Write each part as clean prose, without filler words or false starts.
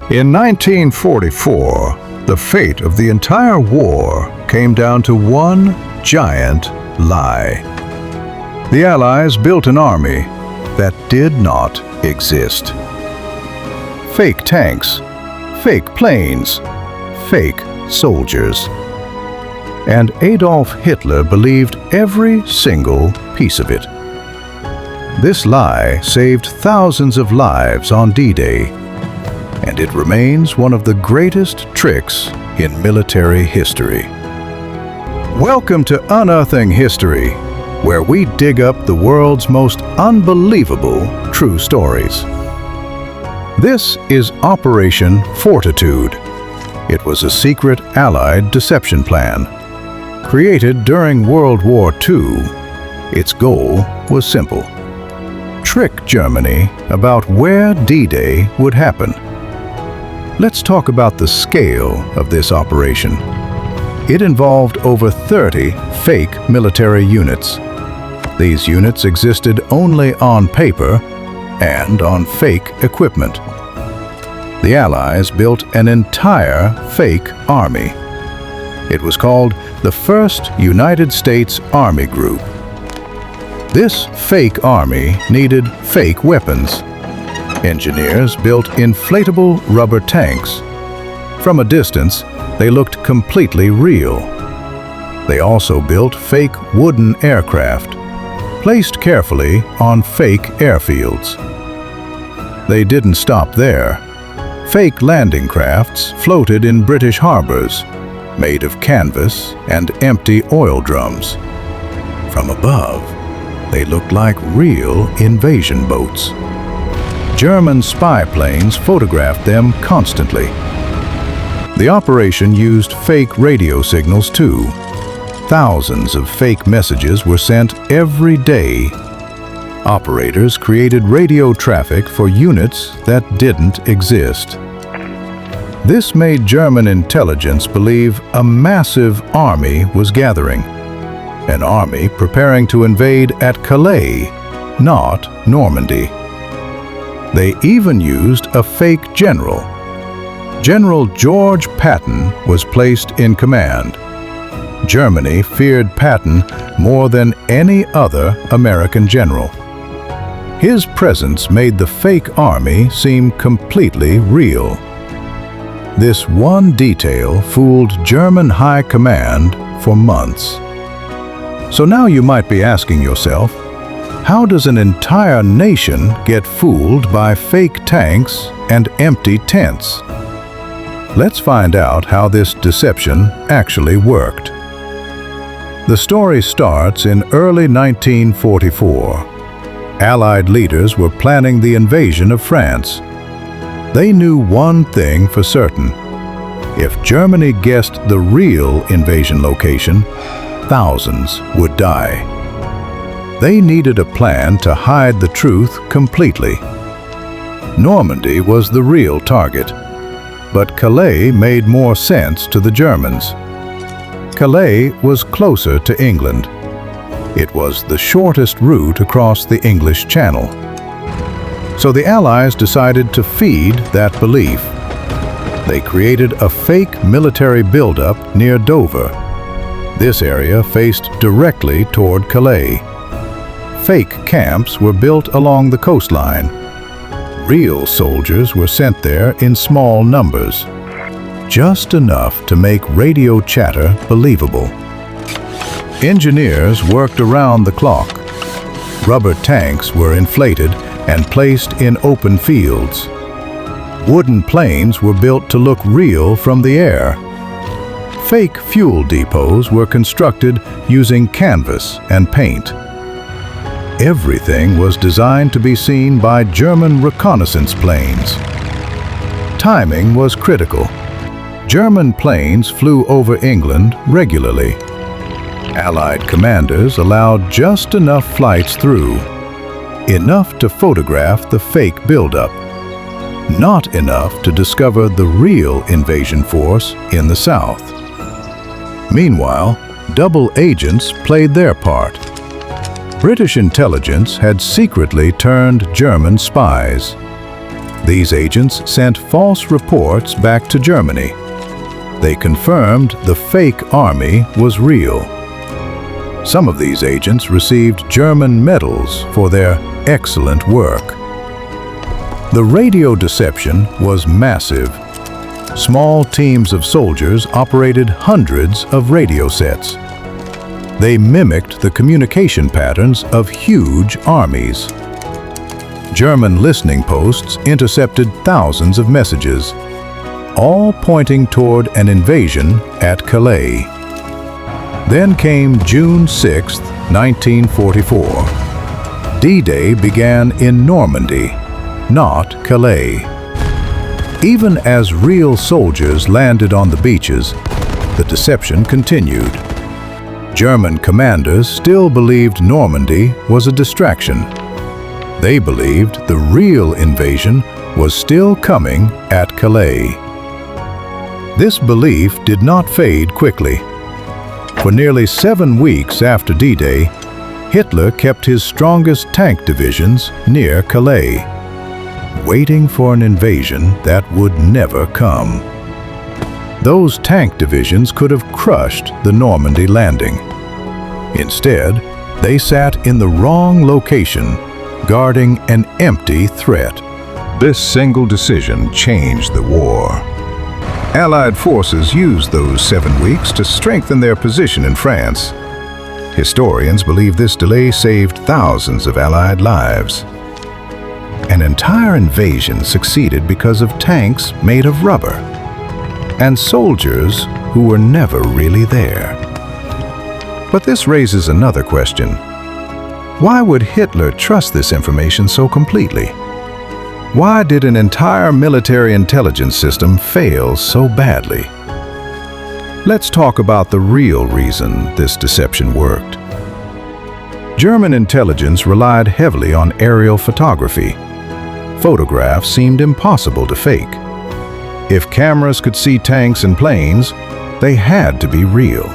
In 1944, the fate of the entire war came down to one giant lie. The Allies built an army that did not exist. Fake tanks, fake planes, fake soldiers. And Adolf Hitler believed every single piece of it. This lie saved thousands of lives on D-Day, and it remains one of the greatest tricks in military history. Welcome to Unearthing History, where we dig up the world's most unbelievable true stories. This is Operation Fortitude. It was a secret Allied deception plan. Created during World War II, its goal was simple: trick Germany about where D-Day would happen. Let's talk about the scale of this operation. It involved over 30 fake military units. These units existed only on paper and on fake equipment. The Allies built an entire fake army. It was called the First United States Army Group. This fake army needed fake weapons. Engineers built inflatable rubber tanks. From a distance, they looked completely real. They also built fake wooden aircraft, placed carefully on fake airfields. They didn't stop there. Fake landing crafts floated in British harbors, made of canvas and empty oil drums. From above, they looked like real invasion boats. German spy planes photographed them constantly. The operation used fake radio signals too. Thousands of fake messages were sent every day. Operators created radio traffic for units that didn't exist. This made German intelligence believe a massive army was gathering. An army preparing to invade at Calais, not Normandy. They even used a fake general. General George Patton was placed in command. Germany feared Patton more than any other American general. His presence made the fake army seem completely real. This one detail fooled German high command for months. So now you might be asking yourself, how does an entire nation get fooled by fake tanks and empty tents? Let's find out how this deception actually worked. The story starts in early 1944. Allied leaders were planning the invasion of France. They knew one thing for certain: if Germany guessed the real invasion location, thousands would die. They needed a plan to hide the truth completely. Normandy was the real target, but Calais made more sense to the Germans. Calais was closer to England. It was the shortest route across the English Channel. So the Allies decided to feed that belief. They created a fake military buildup near Dover. This area faced directly toward Calais. Fake camps were built along the coastline. Real soldiers were sent there in small numbers, just enough to make radio chatter believable. Engineers worked around the clock. Rubber tanks were inflated and placed in open fields. Wooden planes were built to look real from the air. Fake fuel depots were constructed using canvas and paint. Everything was designed to be seen by German reconnaissance planes. Timing was critical. German planes flew over England regularly. Allied commanders allowed just enough flights through, enough to photograph the fake buildup, not enough to discover the real invasion force in the south. Meanwhile, double agents played their part. British intelligence had secretly turned German spies. These agents sent false reports back to Germany. They confirmed the fake army was real. Some of these agents received German medals for their excellent work. The radio deception was massive. Small teams of soldiers operated hundreds of radio sets. They mimicked the communication patterns of huge armies. German listening posts intercepted thousands of messages, all pointing toward an invasion at Calais. Then came June 6, 1944. D-Day began in Normandy, not Calais. Even as real soldiers landed on the beaches, the deception continued. German commanders still believed Normandy was a distraction. They believed the real invasion was still coming at Calais. This belief did not fade quickly. For nearly 7 weeks after D-Day, Hitler kept his strongest tank divisions near Calais, waiting for an invasion that would never come. Those tank divisions could have crushed the Normandy landing. Instead, they sat in the wrong location, guarding an empty threat. This single decision changed the war. Allied forces used those 7 weeks to strengthen their position in France. Historians believe this delay saved thousands of Allied lives. An entire invasion succeeded because of tanks made of rubber and soldiers who were never really there. But this raises another question. Why would Hitler trust this information so completely? Why did an entire military intelligence system fail so badly? Let's talk about the real reason this deception worked. German intelligence relied heavily on aerial photography. Photographs seemed impossible to fake. If cameras could see tanks and planes, they had to be real.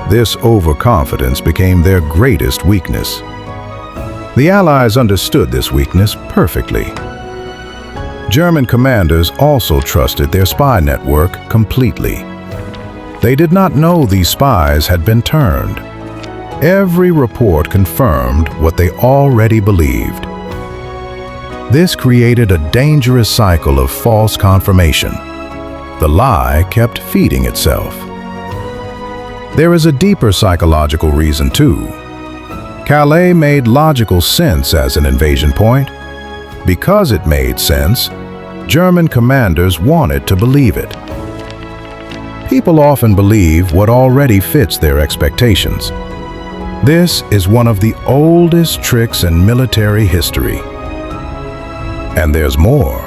This overconfidence became their greatest weakness. The Allies understood this weakness perfectly. German commanders also trusted their spy network completely. They did not know these spies had been turned. Every report confirmed what they already believed. This created a dangerous cycle of false confirmation. The lie kept feeding itself. There is a deeper psychological reason too. Calais made logical sense as an invasion point. Because it made sense, German commanders wanted to believe it. People often believe what already fits their expectations. This is one of the oldest tricks in military history. And there's more.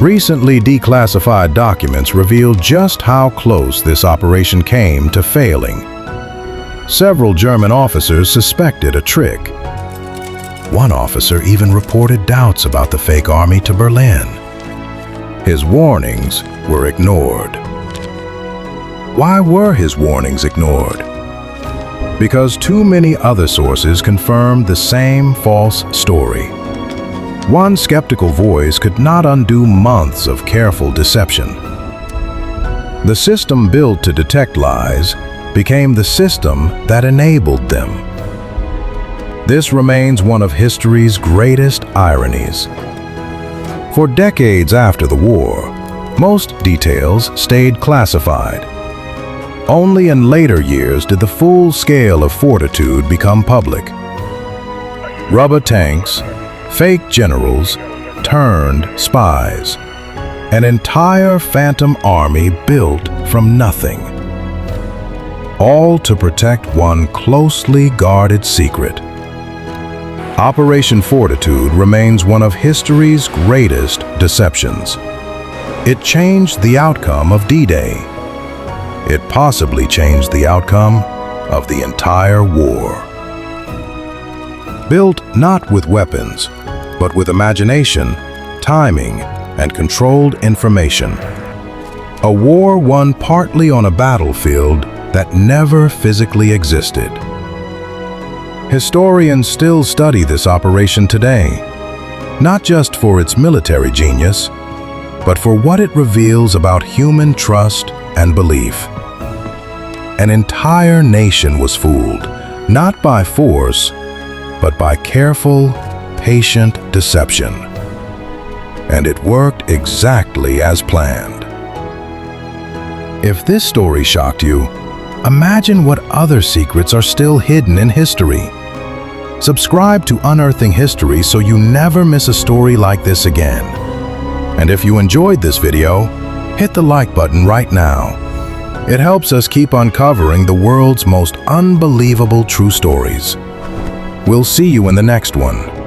Recently declassified documents reveal just how close this operation came to failing. Several German officers suspected a trick. One officer even reported doubts about the fake army to Berlin. His warnings were ignored. Why were his warnings ignored? Because too many other sources confirmed the same false story. One skeptical voice could not undo months of careful deception. The system built to detect lies became the system that enabled them. This remains one of history's greatest ironies. For decades after the war, most details stayed classified. Only in later years did the full scale of Fortitude become public. Rubber tanks, fake generals, turned spies. An entire phantom army built from nothing. All to protect one closely guarded secret. Operation Fortitude remains one of history's greatest deceptions. It changed the outcome of D-Day. It possibly changed the outcome of the entire war. Built not with weapons, but with imagination, timing, and controlled information. A war won partly on a battlefield that never physically existed. Historians still study this operation today. not just for its military genius, but for what it reveals about human trust and belief. An entire nation was fooled, not by force, but by careful, patient deception. And it worked exactly as planned. If this story shocked you, imagine what other secrets are still hidden in history. Subscribe to Unearthing History so you never miss a story like this again. And if you enjoyed this video, hit the like button right now. It helps us keep uncovering the world's most unbelievable true stories. We'll see you in the next one.